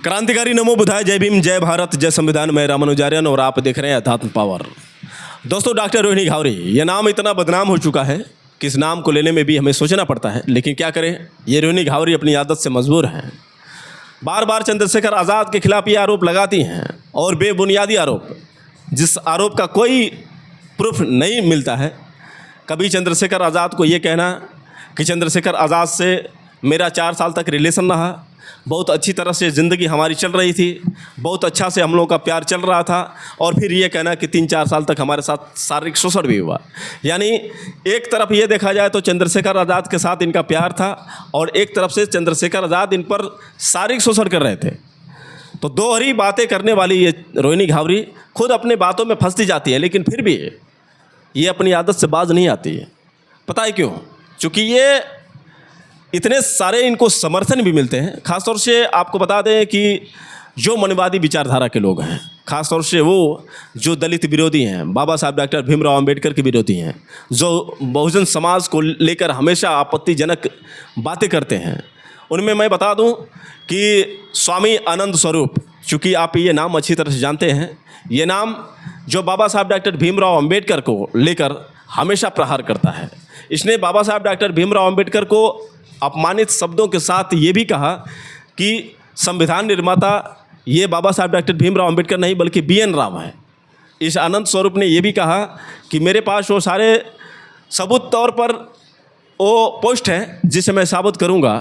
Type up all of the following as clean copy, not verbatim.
क्रांतिकारी नमो बुधाय, जय भीम, जय भारत, जय संविधान। मैं रामानुजार्यन और आप देख रहे हैं अध्यात्म पावर। दोस्तों, डॉक्टर रोहिणी घावरी, यह नाम इतना बदनाम हो चुका है कि इस नाम को लेने में भी हमें सोचना पड़ता है, लेकिन क्या करें, ये रोहिणी घावरी अपनी आदत से मजबूर हैं। बार बार चंद्रशेखर आज़ाद के खिलाफ ये आरोप लगाती हैं और बेबुनियादी आरोप, जिस आरोप का कोई प्रूफ नहीं मिलता है। कभी चंद्रशेखर आज़ाद को ये कहना कि चंद्रशेखर आज़ाद से मेरा 4 साल तक रिलेशन रहा, बहुत अच्छी तरह से ज़िंदगी हमारी चल रही थी, बहुत अच्छा से हम लोगों का प्यार चल रहा था, और फिर ये कहना कि 3-4 साल तक हमारे साथ शारीरिक शोषण भी हुआ। यानी एक तरफ ये देखा जाए तो चंद्रशेखर आज़ाद के साथ इनका प्यार था, और एक तरफ से चंद्रशेखर आज़ाद इन पर शारीरिक शोषण कर रहे थे। तो दोहरी बातें करने वाली ये रोहिणी घावरी खुद अपने बातों में फंसती जाती है, लेकिन फिर भी ये अपनी आदत से बाज नहीं आती है। पता है क्यों? चूँकि ये इतने सारे इनको समर्थन भी मिलते हैं। ख़ासतौर से आपको बता दें कि जो मनवादी विचारधारा के लोग हैं, ख़ासतौर से वो जो दलित विरोधी हैं, बाबा साहब डॉक्टर भीमराव अंबेडकर के विरोधी हैं, जो बहुजन समाज को लेकर हमेशा आपत्तिजनक बातें करते हैं, उनमें मैं बता दूं कि स्वामी आनंद स्वरूप, चूँकि आप ये नाम अच्छी तरह से जानते हैं, ये नाम जो बाबा साहब डॉक्टर भीमराव अंबेडकर को लेकर हमेशा प्रहार करता है। इसने बाबा साहब डॉक्टर भीमराव अंबेडकर को अपमानित शब्दों के साथ ये भी कहा कि संविधान निर्माता ये बाबा साहब डॉक्टर भीमराव अंबेडकर नहीं बल्कि BN राव है। इस आनंद स्वरूप ने ये भी कहा कि मेरे पास वो सारे सबूत तौर पर वो पोस्ट है जिसे मैं साबित करूंगा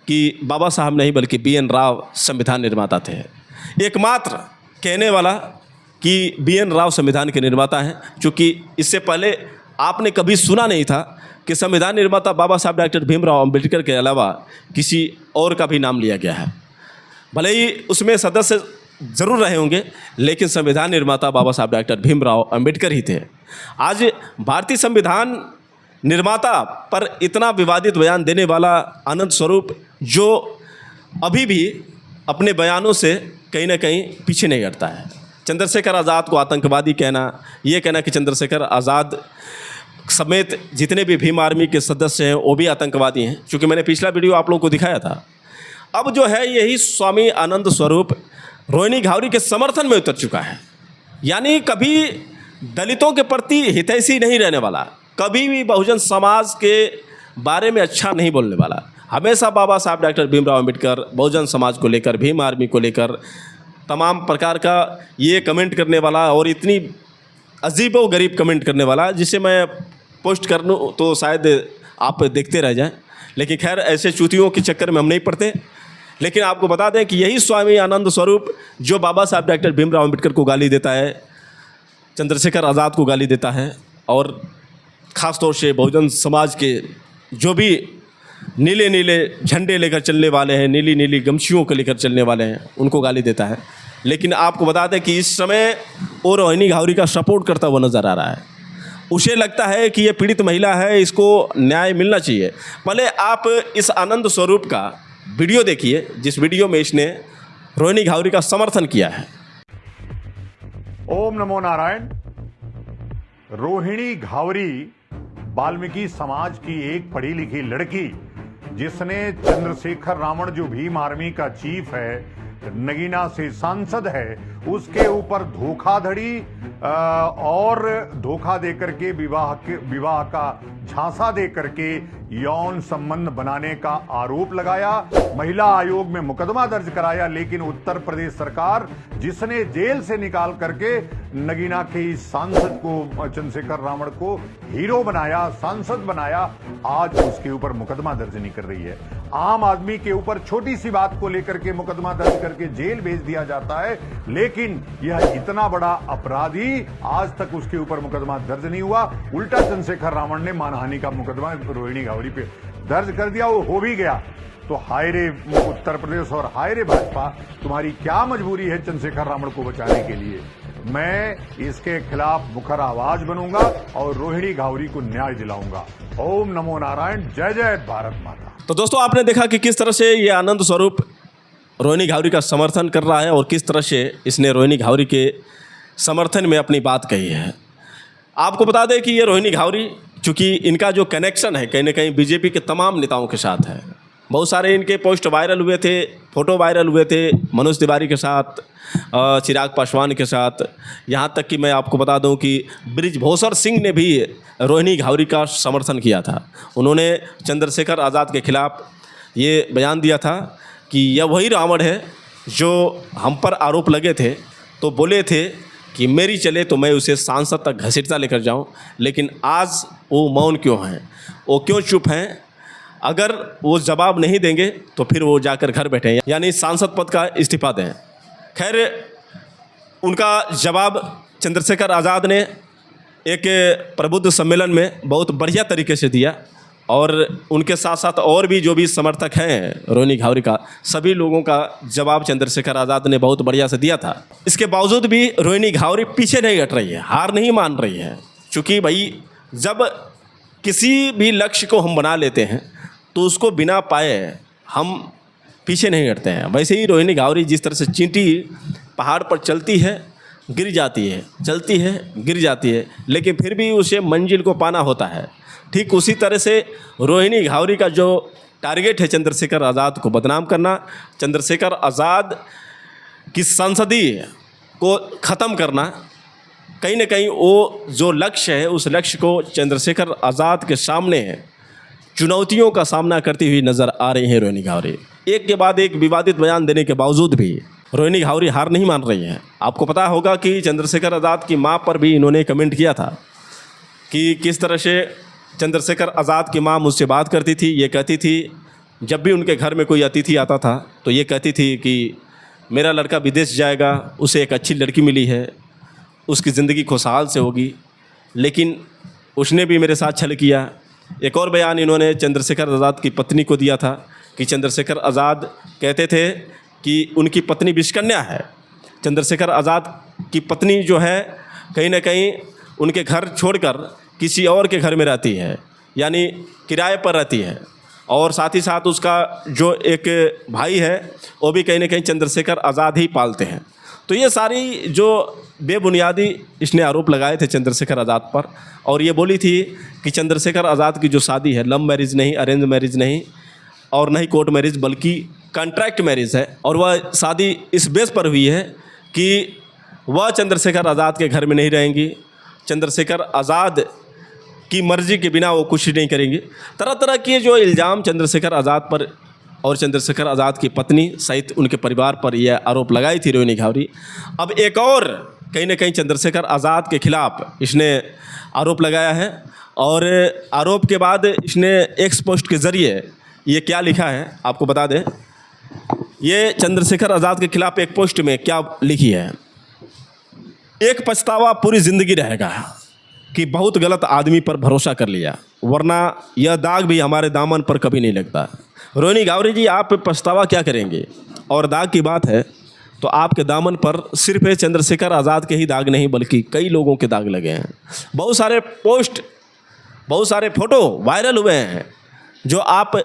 कि बाबा साहब नहीं बल्कि BN राव संविधान निर्माता थे। एकमात्र कहने वाला कि BN राव संविधान के निर्माता हैं, चूँकि इससे पहले आपने कभी सुना नहीं था कि संविधान निर्माता बाबा साहब डॉक्टर भीमराव अंबेडकर के अलावा किसी और का भी नाम लिया गया है। भले ही उसमें सदस्य ज़रूर रहे होंगे, लेकिन संविधान निर्माता बाबा साहब डॉक्टर भीमराव अंबेडकर ही थे। आज भारतीय संविधान निर्माता पर इतना विवादित बयान देने वाला आनंद स्वरूप, जो अभी भी अपने बयानों से कहीं ना कहीं पीछे नहीं हटता है। चंद्रशेखर आज़ाद को आतंकवादी कहना, ये कहना कि चंद्रशेखर आज़ाद समेत जितने भी भीम आर्मी के सदस्य हैं वो भी आतंकवादी हैं, क्योंकि मैंने पिछला वीडियो आप लोगों को दिखाया था। अब जो है यही स्वामी आनंद स्वरूप रोहिणी घावरी के समर्थन में उतर चुका है। यानी कभी दलितों के प्रति हितैषी नहीं रहने वाला, कभी भी बहुजन समाज के बारे में अच्छा नहीं बोलने वाला, हमेशा बाबा साहब डॉक्टर भीमराव अंबेडकर, बहुजन समाज को लेकर, भीम आर्मी को लेकर तमाम प्रकार का ये कमेंट करने वाला, और इतनी अजीबो गरीब कमेंट करने वाला जिसे मैं पोस्ट कर लूँ तो शायद आप देखते रह जाएं। लेकिन खैर, ऐसे चूतियों के चक्कर में हम नहीं पड़ते। लेकिन आपको बता दें कि यही स्वामी आनंद स्वरूप जो बाबा साहब डॉक्टर भीमराव अंबेडकर को गाली देता है, चंद्रशेखर आज़ाद को गाली देता है, और ख़ास तौर से बहुजन समाज के जो भी नीले नीले झंडे लेकर चलने वाले हैं, नीली नीली गमछियों को लेकर चलने वाले हैं, उनको गाली देता है। लेकिन आपको बता दें कि इस समय वो रोहिणी घावरी का सपोर्ट करता हुआ नज़र आ रहा है। उसे लगता है कि ये पीड़ित महिला है, इसको न्याय मिलना चाहिए। भले आप इस आनंद स्वरूप का वीडियो देखिए, जिस वीडियो में इसने रोहिणी घावरी का समर्थन किया है। ओम नमो नारायण। रोहिणी घावरी वाल्मीकि समाज की एक पढ़ी लिखी लड़की, जिसने चंद्रशेखर रावण जो भीम आर्मी का चीफ है, नगीना से सांसद है, उसके ऊपर धोखाधड़ी और धोखा देकर के विवाह का झांसा देकर के यौन संबंध बनाने का आरोप लगाया, महिला आयोग में मुकदमा दर्ज कराया। लेकिन उत्तर प्रदेश सरकार, जिसने जेल से निकाल करके नगीना के इस सांसद को, चंद्रशेखर रावण को हीरो बनाया, सांसद बनाया, आज उसके ऊपर मुकदमा दर्ज नहीं कर रही है। आम आदमी के ऊपर छोटी सी बात को लेकर के मुकदमा दर्ज करके जेल भेज दिया जाता है, लेकिन यह इतना बड़ा अपराधी आज तक उसके ऊपर मुकदमा दर्ज नहीं हुआ। उल्टा चंद्रशेखर रावण ने मानहानि का मुकदमा रोहिणी घावरी पे दर्ज कर दिया, वो हो भी गया। तो हाय रे उत्तर प्रदेश और हाय रे भाजपा, तुम्हारी क्या मजबूरी है चंद्रशेखर रावण को बचाने के लिए। मैं इसके खिलाफ मुखर आवाज बनूंगा और रोहिणी घावरी को न्याय दिलाऊंगा। ओम नमो नारायण। जय जय भारत माता। तो दोस्तों, आपने देखा कि किस तरह से ये आनंद स्वरूप रोहिणी घावरी का समर्थन कर रहा है, और किस तरह से इसने रोहिणी घावरी के समर्थन में अपनी बात कही है। आपको बता दें कि ये रोहिणी घावरी, चूँकि इनका जो कनेक्शन है कहीं ना कहीं बीजेपी के तमाम नेताओं के साथ है, बहुत सारे इनके पोस्ट वायरल हुए थे, फ़ोटो वायरल हुए थे मनोज तिवारी के साथ, चिराग पासवान के साथ। यहाँ तक कि मैं आपको बता दूं कि बृजभूषण सिंह ने भी रोहिणी घावरी का समर्थन किया था। उन्होंने चंद्रशेखर आज़ाद के खिलाफ ये बयान दिया था कि यह वही रावण है जो हम पर आरोप लगे थे, तो बोले थे कि मेरी चले तो मैं उसे सांसद तक घसीटता लेकर जाऊं, लेकिन आज वो मौन क्यों हैं, वो क्यों चुप हैं? अगर वो जवाब नहीं देंगे तो फिर वो जाकर घर बैठें, यानी सांसद पद का इस्तीफा दें। खैर, उनका जवाब चंद्रशेखर आज़ाद ने एक प्रबुद्ध सम्मेलन में बहुत बढ़िया तरीके से दिया, और उनके साथ साथ और भी जो भी समर्थक हैं रोहिणी घावरी का, सभी लोगों का जवाब चंद्रशेखर आज़ाद ने बहुत बढ़िया से दिया था। इसके बावजूद भी रोहिणी घावरी पीछे नहीं हट रही है, हार नहीं मान रही है। क्योंकि भाई जब किसी भी लक्ष्य को हम बना लेते हैं तो उसको बिना पाए हम पीछे नहीं हटते हैं। वैसे ही रोहिणी घावरी जिस तरह से चींटी पहाड़ पर चलती है, गिर जाती है, चलती है, गिर जाती है, लेकिन फिर भी उसे मंजिल को पाना होता है। ठीक उसी तरह से रोहिणी घावरी का जो टारगेट है चंद्रशेखर आज़ाद को बदनाम करना, चंद्रशेखर आज़ाद की संसदीय को ख़त्म करना, कहीं ना कहीं वो जो लक्ष्य है उस लक्ष्य को चंद्रशेखर आज़ाद के सामने चुनौतियों का सामना करती हुई नज़र आ रही है रोहिणी घावरी। एक के बाद एक विवादित बयान देने के बावजूद भी रोहिणी घावरी हार नहीं मान रही हैं। आपको पता होगा कि चंद्रशेखर आज़ाद की मां पर भी इन्होंने कमेंट किया था कि किस तरह से चंद्रशेखर आज़ाद की मां मुझसे बात करती थी। ये कहती थी, जब भी उनके घर में कोई अतिथि आता था तो ये कहती थी कि मेरा लड़का विदेश जाएगा, उसे एक अच्छी लड़की मिली है, उसकी ज़िंदगी खुशहाल से होगी, लेकिन उसने भी मेरे साथ छल किया। एक और बयान इन्होंने चंद्रशेखर आज़ाद की पत्नी को दिया था कि चंद्रशेखर आज़ाद कहते थे कि उनकी पत्नी विषकन्या है। चंद्रशेखर आज़ाद की पत्नी जो है कहीं ना कहीं उनके घर छोड़कर किसी और के घर में रहती है, यानी किराए पर रहती है, और साथ ही साथ उसका जो एक भाई है वो भी कहीं ना कहीं चंद्रशेखर आज़ाद ही पालते हैं। तो ये सारी जो बेबुनियादी इसने आरोप लगाए थे चंद्रशेखर आज़ाद पर, और ये बोली थी कि चंद्रशेखर आज़ाद की जो शादी है लव मैरिज नहीं, अरेंज मैरिज नहीं, और नहीं कोर्ट मैरिज, बल्कि कॉन्ट्रैक्ट मैरिज है। और वह शादी इस बेस पर हुई है कि वह चंद्रशेखर आज़ाद के घर में नहीं रहेंगी, चंद्रशेखर आज़ाद की मर्ज़ी के बिना वो कुछ नहीं करेंगे। तरह तरह के जो इल्ज़ाम चंद्रशेखर आज़ाद पर और चंद्रशेखर आज़ाद की पत्नी सहित उनके परिवार पर यह आरोप लगाई थी रोहिणी घावरी। अब एक और कहीं ना कहीं चंद्रशेखर आज़ाद के खिलाफ इसने आरोप लगाया है, और आरोप के बाद इसने एक्स पोस्ट के ज़रिए ये क्या लिखा है आपको बता दें। ये चंद्रशेखर आज़ाद के खिलाफ एक पोस्ट में क्या लिखी है, एक पछतावा पूरी ज़िंदगी रहेगा कि बहुत गलत आदमी पर भरोसा कर लिया, वरना यह दाग भी हमारे दामन पर कभी नहीं लगता। रोहिणी घावरी जी, आप पछतावा क्या करेंगे? और दाग की बात है तो आपके दामन पर सिर्फ चंद्रशेखर आज़ाद के ही दाग नहीं बल्कि कई लोगों के दाग लगे हैं। बहुत सारे पोस्ट, बहुत सारे फ़ोटो वायरल हुए हैं जो आप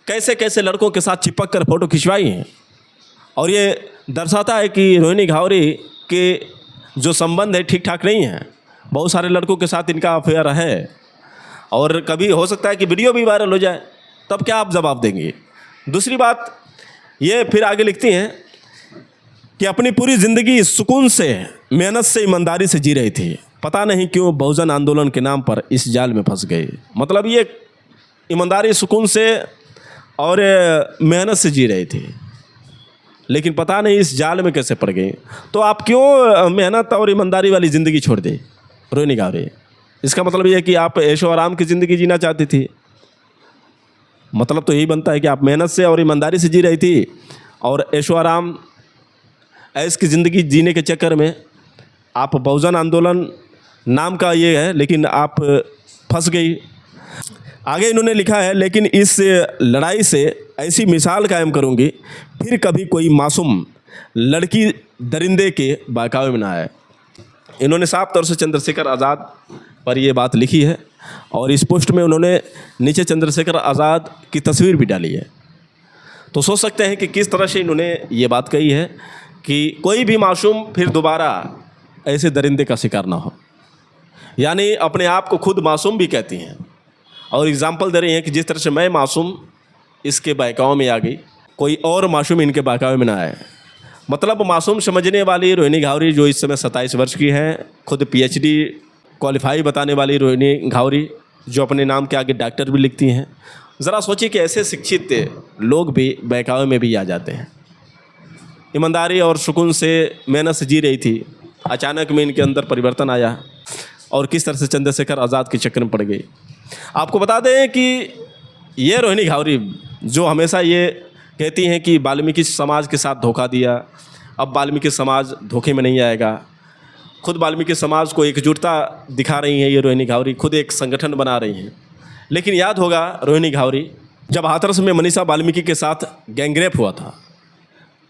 कैसे कैसे लड़कों के साथ चिपक कर फ़ोटो खिंचवाई हैं, और ये दर्शाता है कि रोहिणी घावरी के जो संबंध है ठीक ठाक नहीं है। बहुत सारे लड़कों के साथ इनका अफेयर है, और कभी हो सकता है कि वीडियो भी वायरल हो जाए, तब क्या आप जवाब देंगे? दूसरी बात ये फिर आगे लिखती हैं कि अपनी पूरी ज़िंदगी सुकून से, मेहनत से, ईमानदारी से जी रही थी, पता नहीं क्यों बहुजन आंदोलन के नाम पर इस जाल में फंस गई। मतलब ये ईमानदारी, सुकून से और मेहनत से जी रही थी, लेकिन पता नहीं इस जाल में कैसे पड़ गई। तो आप क्यों मेहनत और ईमानदारी वाली ज़िंदगी छोड़ दी रोहिणी घावरी? इसका मतलब ये है कि आप ऐशो आराम की ज़िंदगी जीना चाहती थी। मतलब तो यही बनता है कि आप मेहनत से और ईमानदारी से जी रही थी, और ऐशो आराम ऐश की ज़िंदगी जीने के चक्कर में आप बहुजन आंदोलन नाम का ये है, लेकिन आप फंस गई। आगे इन्होंने लिखा है, लेकिन इस लड़ाई से ऐसी मिसाल कायम करूंगी, फिर कभी कोई मासूम लड़की दरिंदे के बहकावे में ना आए। इन्होंने साफ तौर से चंद्रशेखर आज़ाद पर ये बात लिखी है, और इस पोस्ट में उन्होंने नीचे चंद्रशेखर आज़ाद की तस्वीर भी डाली है। तो सोच सकते हैं कि किस तरह से इन्होंने ये बात कही है कि कोई भी मासूम फिर दोबारा ऐसे दरिंदे का शिकार ना हो। यानी अपने आप को खुद मासूम भी कहती हैं, और एग्ज़ाम्पल दे रही हैं कि जिस तरह से मैं मासूम इसके बहकावे में आ गई, कोई और मासूम इनके बहकावे में ना आए। मतलब मासूम समझने वाली रोहिणी घावरी जो इस समय 27 वर्ष की हैं, खुद PhD क्वालिफाई बताने वाली रोहिणी घावरी जो अपने नाम के आगे डॉक्टर भी लिखती हैं। ज़रा सोचिए कि ऐसे शिक्षित लोग भी बहकावे में भी आ जाते हैं। ईमानदारी और सुकून से मेहनत से जी रही थी, अचानक में इनके अंदर परिवर्तन आया और किस तरह से चंद्रशेखर आज़ाद के चक्कर में पड़ गई। आपको बता दें कि ये रोहिणी घावरी जो हमेशा ये कहती हैं कि वाल्मीकि समाज के साथ धोखा दिया, अब वाल्मीकि समाज धोखे में नहीं आएगा। खुद वाल्मीकि समाज को एकजुटता दिखा रही हैं ये रोहिणी घावरी, खुद एक संगठन बना रही हैं। लेकिन याद होगा रोहिणी घावरी जब हाथरस में मनीषा वाल्मीकि के साथ गैंगरेप हुआ था,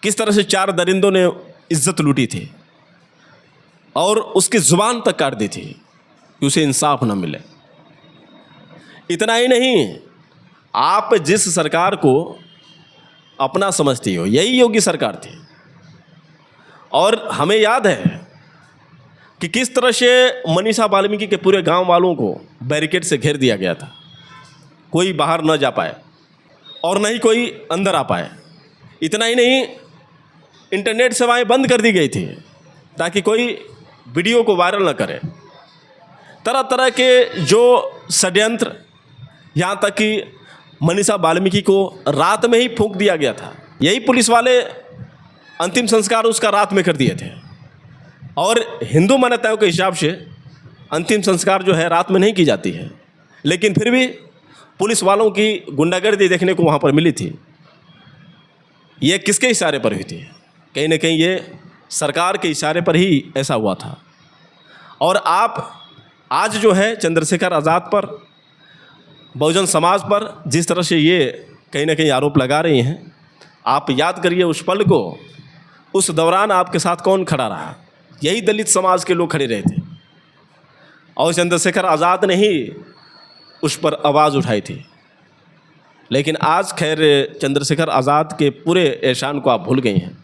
किस तरह से 4 दरिंदों ने इज्जत लूटी थी और उसकी ज़ुबान तक काट दी थी कि उसे इंसाफ न मिले। इतना ही नहीं, आप जिस सरकार को अपना समझती हो यही योगी सरकार थी। और हमें याद है कि किस तरह से मनीषा वाल्मीकि के पूरे गांव वालों को बैरिकेड से घेर दिया गया था, कोई बाहर न जा पाए और न ही कोई अंदर आ पाए। इतना ही नहीं, इंटरनेट सेवाएं बंद कर दी गई थी ताकि कोई वीडियो को वायरल न करे। तरह तरह के जो षड्यंत्र, यहाँ तक कि मनीषा वाल्मीकि को रात में ही फूंक दिया गया था। यही पुलिस वाले अंतिम संस्कार उसका रात में कर दिए थे। और हिंदू मान्यताओं के हिसाब से अंतिम संस्कार जो है रात में नहीं की जाती है, लेकिन फिर भी पुलिस वालों की गुंडागर्दी देखने को वहाँ पर मिली थी। ये किसके इशारे पर हुई थी? कहीं ना कहीं ये सरकार के इशारे पर ही ऐसा हुआ था। और आप आज जो है चंद्रशेखर आज़ाद पर, बहुजन समाज पर जिस तरह से ये कहीं ना कहीं आरोप लगा रही हैं, आप याद करिए उस पल को। उस दौरान आपके साथ कौन खड़ा रहा? यही दलित समाज के लोग खड़े रहे थे और चंद्रशेखर आज़ाद ने ही उस पर आवाज़ उठाई थी। लेकिन आज खैर चंद्रशेखर आज़ाद के पूरे एहसान को आप भूल गई हैं।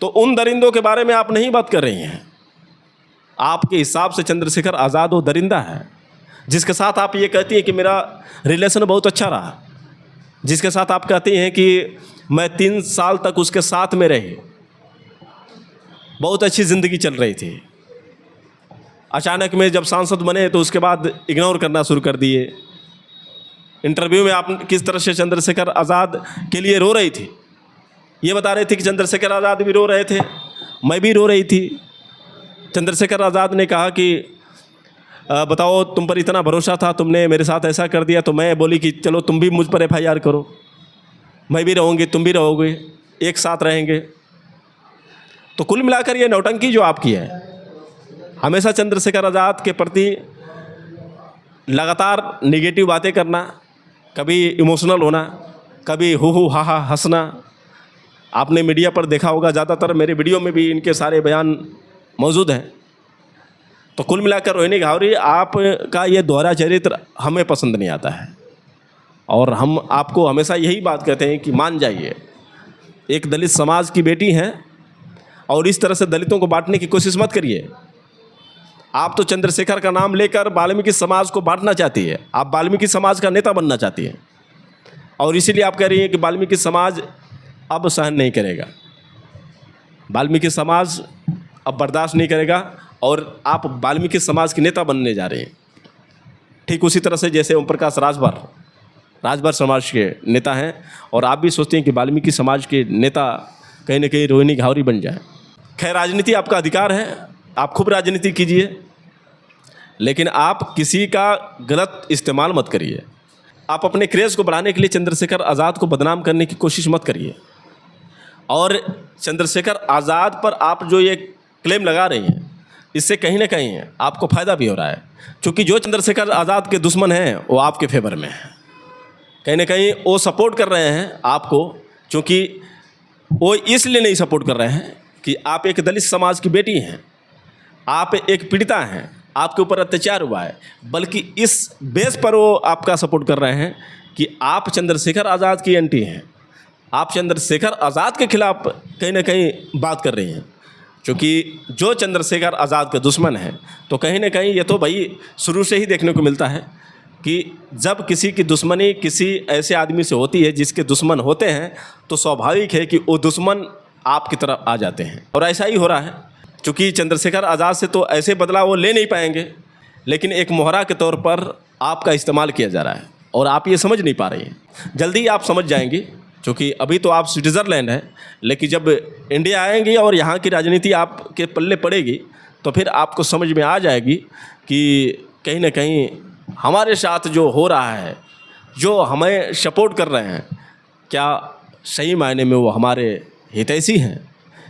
तो उन दरिंदों के बारे में आप नहीं बात कर रही हैं। आपके हिसाब से चंद्रशेखर आज़ाद वो दरिंदा है जिसके साथ आप ये कहती हैं कि मेरा रिलेशन बहुत अच्छा रहा, जिसके साथ आप कहती हैं कि मैं 3 साल तक उसके साथ में रही, बहुत अच्छी ज़िंदगी चल रही थी। अचानक में जब सांसद बने तो उसके बाद इग्नोर करना शुरू कर दिए। इंटरव्यू में आप किस तरह से चंद्रशेखर आज़ाद के लिए रो रही थी, ये बता रहे थे कि चंद्रशेखर आज़ाद भी रो रहे थे, मैं भी रो रही थी। चंद्रशेखर आज़ाद ने कहा कि बताओ तुम पर इतना भरोसा था, तुमने मेरे साथ ऐसा कर दिया। तो मैं बोली कि चलो तुम भी मुझ पर FIR करो, मैं भी रहूँगी, तुम भी रहोगे, एक साथ रहेंगे। तो कुल मिलाकर ये नौटंकी जो आपकी है, हमेशा चंद्रशेखर आज़ाद के प्रति लगातार नेगेटिव बातें करना, कभी इमोशनल होना, कभी हु हा हा हंसना। आपने मीडिया पर देखा होगा, ज़्यादातर मेरे वीडियो में भी इनके सारे बयान मौजूद हैं। तो कुल मिलाकर रोहिणी घावरी आपका ये दोहरा चरित्र हमें पसंद नहीं आता है और हम आपको हमेशा यही बात कहते हैं कि मान जाइए, एक दलित समाज की बेटी हैं और इस तरह से दलितों को बांटने की कोशिश मत करिए। आप तो चंद्रशेखर का नाम लेकर वाल्मीकि समाज को बांटना चाहती है, आप वाल्मीकि समाज का नेता बनना चाहती हैं और इसीलिए आप कह रही हैं कि वाल्मीकि समाज अब सहन नहीं करेगा, वाल्मीकि समाज अब बर्दाश्त नहीं करेगा और आप वाल्मीकि समाज के नेता बनने जा रहे हैं। ठीक उसी तरह से जैसे ओम प्रकाश राजभर समाज के नेता हैं और आप भी सोचते हैं कि वाल्मीकि समाज के नेता कहीं ना कहीं रोहिणी घावरी बन जाए। खैर, राजनीति आपका अधिकार है, आप खूब राजनीति कीजिए, लेकिन आप किसी का गलत इस्तेमाल मत करिए। आप अपने क्रेज़ को बढ़ाने के लिए चंद्रशेखर आज़ाद को बदनाम करने की कोशिश मत करिए। और चंद्रशेखर आज़ाद पर आप जो ये क्लेम लगा रही हैं, इससे कहीं ना कहीं आपको फ़ायदा भी हो रहा है, क्योंकि जो चंद्रशेखर आज़ाद के दुश्मन हैं वो आपके फेवर में हैं। कहीं ना कहीं वो सपोर्ट कर रहे हैं आपको, क्योंकि वो इसलिए नहीं सपोर्ट कर रहे हैं कि आप एक दलित समाज की बेटी हैं, आप एक पीड़िता हैं, आपके ऊपर अत्याचार हुआ है, बल्कि इस बेस पर वो आपका सपोर्ट कर रहे हैं कि आप चंद्रशेखर आज़ाद की एंटी हैं, आप चंद्रशेखर आज़ाद के खिलाफ कहीं ना कहीं बात कर रही हैं। क्योंकि जो चंद्रशेखर आज़ाद के दुश्मन हैं, तो कहीं ना कहीं ये तो भाई शुरू से ही देखने को मिलता है कि जब किसी की दुश्मनी किसी ऐसे आदमी से होती है जिसके दुश्मन होते हैं, तो स्वाभाविक है कि वो दुश्मन आपकी तरफ आ जाते हैं। और ऐसा ही हो रहा है, क्योंकि चंद्रशेखर आज़ाद से तो ऐसे बदला वो ले नहीं पाएंगे, लेकिन एक मोहरा के तौर पर आपका इस्तेमाल किया जा रहा है और आप ये समझ नहीं पा रही हैं। जल्दी आप समझ जाएंगी, क्योंकि अभी तो आप स्विट्ज़रलैंड हैं, लेकिन जब इंडिया आएंगी और यहाँ की राजनीति आपके पल्ले पड़ेगी तो फिर आपको समझ में आ जाएगी कि कहीं ना कहीं हमारे साथ जो हो रहा है, जो हमें सपोर्ट कर रहे हैं, क्या सही मायने में वो हमारे हितैषी हैं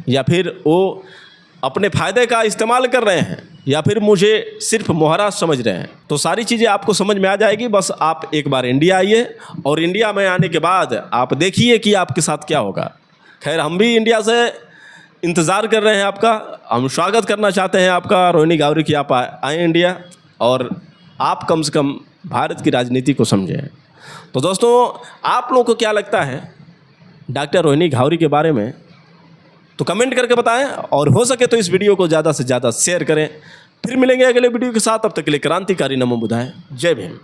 या फिर वो अपने फ़ायदे का इस्तेमाल कर रहे हैं या फिर मुझे सिर्फ मोहरा समझ रहे हैं। तो सारी चीज़ें आपको समझ में आ जाएगी। बस आप एक बार इंडिया आइए और इंडिया में आने के बाद आप देखिए कि आपके साथ क्या होगा। खैर, हम भी इंडिया से इंतज़ार कर रहे हैं आपका, हम स्वागत करना चाहते हैं आपका रोहिणी घावरे की आप आएँ इंडिया और आप कम से कम भारत की राजनीति को समझें। तो दोस्तों, आप लोगों को क्या लगता है डॉक्टर रोहिणी घावरे के बारे में, तो कमेंट करके बताएं और हो सके तो इस वीडियो को ज़्यादा से ज़्यादा शेयर करें। फिर मिलेंगे अगले वीडियो के साथ, तब तक के लिए क्रांतिकारी नमो बुधाएं। जय भीम।